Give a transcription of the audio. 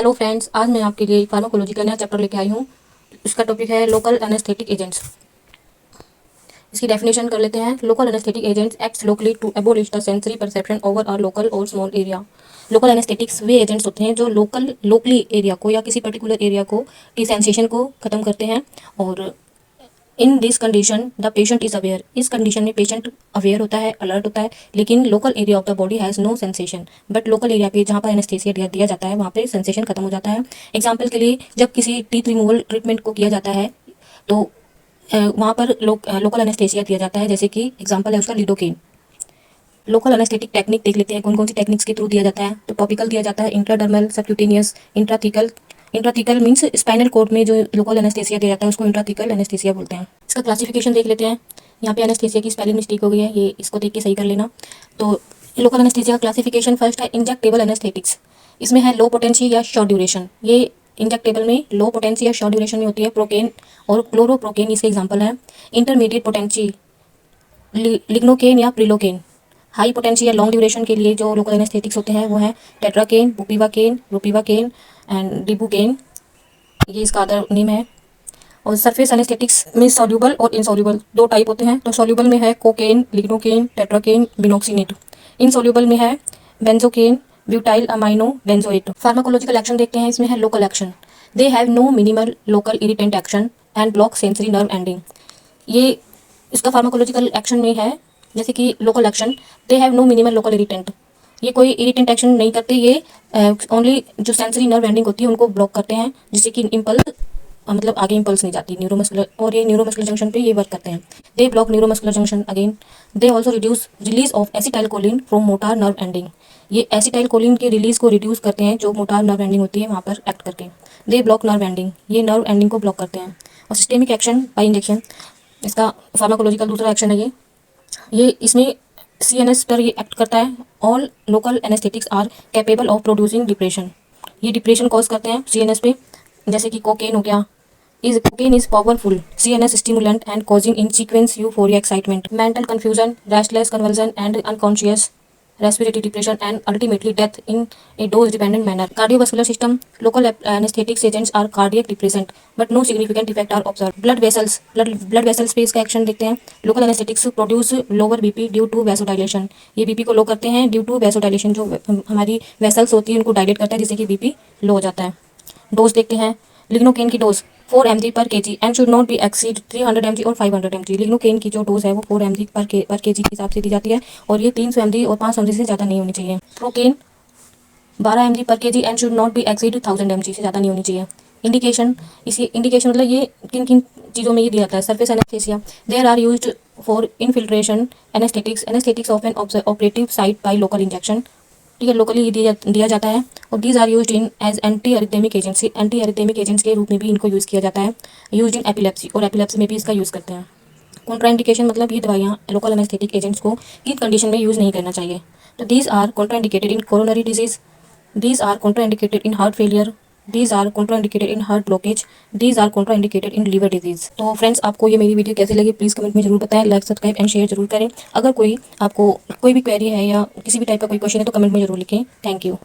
Hello friends, आज मैं आपके लिए फार्माकोलॉजी का नया चैप्टर लेके आई हूँ। इसका टॉपिक है लोकल एनेस्थेटिक एजेंट्स। इसकी डेफिनेशन कर लेते हैं। Local anaesthetic agents acts locally to abolish the sensory perception over a local और स्मॉल एरिया। लोकल एनेस्थेटिक्स वे एजेंट्स होते हैं जो लोकली एरिया को या किसी पर्टिकुलर एरिया को की सेंसेशन को खत्म करते हैं। और in this condition the patient is aware. इस कंडीशन में पेशेंट अवेयर होता है, अलर्ट होता है, लेकिन local area of the body has no sensation. But local area पे जहाँ पर एनेस्थेसिया दिया जाता है वहाँ पे सेंसेशन खत्म हो जाता है। एग्जाम्पल के लिए जब किसी टीथ रिमूवल ट्रीटमेंट को किया जाता है तो वहाँ पर लोकल एनेस्थेसिया दिया जाता है। जैसे कि एग्जाम्पल है उसका लिडोकेन। लोकल एनेस्थेटिक टेक्निक देख लेते हैं कौन कौन सी टेक्निक्स के थ्रू दिया जाता है। तो टॉपिकल दिया जाता है, intradermal, subcutaneous, intrathecal. Intrathecal means spinal cord में जो लोकल एनेस्थेसिया दिया जाता है उसको इंट्राथिकल एनेस्थेसिया बोलते हैं। इसका क्लासिफिकेशन देख लेते हैं। यहाँ पे एनेस्थेसिया की स्पेलिंग मिस्टेक हो गई है, ये इसको देख के सही कर लेना। तो लोकल एनेस्थेसिया का क्लासिफिकेशन फर्स्ट है इंजेक्टेबल एनेस्थेटिक्स। इसमें है लो पोटेंसी या शॉर्ट ड्यूरेशन। ये इंजेक्टेबल में लो पोटेंसी या शॉर्ट ड्यूरेशन में होती है। प्रोकेन और क्लोरोप्रोकेन इसके एग्जाम्पल हैं। इंटरमीडिएट पोटेंसी लिग्नोकेन या प्रिलोकेन। हाई पोटेंशियल या लॉन्ग ड्यूरेशन के लिए जो लोकल एनेस्थेटिक्स होते हैं वो हैं टेट्राकेन, बुपिवाकेन, रोपिवाकेन एंड डिबुकेन। ये इसका अदर नेम है। और सरफेस एनेस्थेटिक्स में सॉल्यूबल और इनसॉल्यूबल दो टाइप होते हैं। तो सॉल्यूबल में है cocaine, lignocaine, tetracaine, benoxinate. Insoluble में है benzocaine, butyl amino benzoate. Pharmacological action देखते हैं। इसमें है local action. They have no minimal local irritant action and block sensory nerve ending. ये इसका फार्माकोलॉजिकल एक्शन में है। जैसे कि local action, they have no minimal local irritant. ये कोई इरिटेंट एक्शन नहीं करते, ये ओनली जो सेंसरी नर्व एंडिंग होती है उनको ब्लॉक करते हैं, जिससे कि इम्पल्स मतलब आगे इम्पल्स नहीं जाती न्यूरोमस्कुलर, और ये न्यूरोमस्कुलर जंक्शन पे ये वर्क करते हैं। They block neuromuscular junction again. They also reduce release of acetylcholine from motor nerve ending. ये एसिटाइलकोलिन के रिलीज को रिड्यूस करते हैं जो मोटार नर्व एंडिंग होती है वहाँ पर एक्ट करके। दे ब्लॉक नर्व एंडिंग, ये नर्व एंडिंग को ब्लॉक करते हैं। और सिस्टेमिक एक्शन बाय इंजेक्शन, इसका फार्माकोलॉजिकल दूसरा एक्शन है ये इसमें सीएनएस पर ये एक्ट करता है। All local anaesthetics are capable of producing depression. ये डिप्रेशन कॉज करते हैं सीएनएस पे। जैसे कि कोकेन हो गया। Cocaine is powerful CNS stimulant and causing in sequence euphoria excitement, mental confusion, restless conversion and unconscious respiratory depression and ultimately death in a dose dependent manner. Cardiovascular system, local anesthetic agents are cardiac depressant but no significant effect are observed. Blood vessels पे इसका action देखते हैं। local anesthetics produce lower BP due to vasodilation। ये BP को लो करते हैं due to vasodilation। जो हमारी वेसल्स होती है उनको डायलेट करता है जिससे कि बीपी लो हो जाता है। डोज देखते हैं। लिग्नोकेन की डोज 4 mg पर kg and should not be exceed 300 mg और 500 mg। लिग्नोकेन की जो डोज है वो 4 mg पर kg के हिसाब से दी जाती है और ये 300 mg और 500 mg से ज़्यादा नहीं होनी चाहिए। प्रोकेन 12 mg पर kg and should not be exceed 1000 mg से ज़्यादा नहीं होनी चाहिए। इंडिकेशन, इसी इंडिकेशन मतलब ये किन किन चीज़ों में ये दिया जाता है। Surface anaesthesia, there are used for infiltration anaesthetics of an operative site by local injection. ठीक है, लोकली दिया जाता है। और these are used in as anti arrhythmic agents. Anti arrhythmic agents के रूप में भी इनको यूज़ किया जाता है। यूज्ड इन एपिलेप्सी, और एपिलेप्सी में भी इसका यूज़ करते हैं। कॉन्ट्राइंडिकेशन मतलब ये दवाइयाँ लोकल एनेस्थेटिक एजेंट्स को किन कंडीशन में यूज़ नहीं करना चाहिए। तो these are contraindicated in coronary disease, these are contraindicated in heart failure, these are contraindicated in heart blockage, these are contraindicated in liver disease. तो फ्रेंड्स, आपको ये मेरी वीडियो कैसी लगी प्लीज़ कमेंट में जरूर बताएं। लाइक, सब्सक्राइब एंड शेयर जरूर करें। अगर कोई आपको कोई भी क्वेरी है या किसी भी टाइप का कोई क्वेश्चन है तो कमेंट में जरूर लिखें। Thank you.